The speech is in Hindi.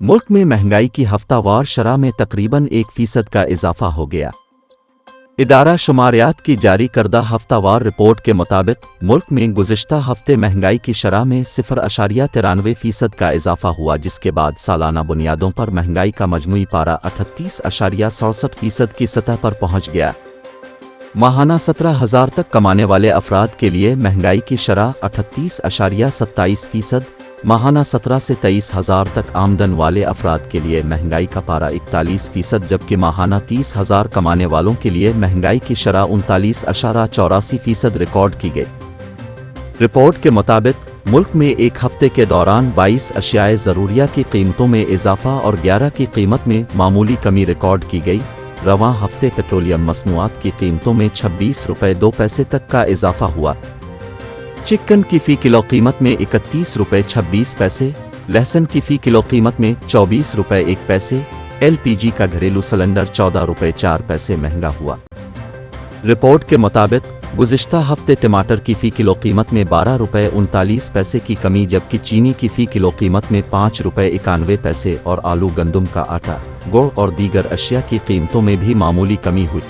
मुल्क में महंगाई की हफ्तावार शरह में तकरीबन 1% का इजाफा हो गया। इदारा शुमारियात की जारी करदा हफ्तावार रिपोर्ट के मुताबिक मुल्क में गुज़िश्ता हफ्ते महंगाई की शरह में 0.93% का इजाफा हुआ, जिसके बाद सालाना बुनियादों पर महंगाई का मजमूई पारा 38.67% की सतह पर पहुंच गया। माहाना 17,000 तक कमाने वाले अफराद के लिए महंगाई की शरह 38.27%, माहाना 17 से 23,000 तक आमदन वाले अफराद के लिए महंगाई का पारा 41%, जबकि माहाना 30,000 कमाने वालों के लिए महंगाई की शरह 39.84% रिकॉर्ड की गई। रिपोर्ट के मुताबिक मुल्क में एक हफ्ते के दौरान 22 अशियाए ज़रूरिया की कीमतों में इजाफा और 11 की कीमत में मामूली कमी रिकॉर्ड की गई। रवां हफ्ते पेट्रोलियम मसनूआत की कीमतों में 26 रुपये 2 पैसे तक का इजाफा हुआ। चिकन की फ़ी किलो कीमत में 31 रुपये 26 पैसे, लहसुन की फ़ी किलो कीमत में 24 रुपये 1 पैसे, LPG का घरेलू सिलेंडर 14 रुपये 4 पैसे महंगा हुआ। रिपोर्ट के मुताबिक गुज़िश्ता हफ्ते टमाटर की फ़ी किलो कीमत में 12 रुपये 39 पैसे की कमी, जबकि चीनी की फ़ी किलो कीमत में 5 रुपये 91 पैसे और आलू, गंदम का आटा, गुड़ और दीगर अशिया की कीमतों में भी मामूली कमी हुई।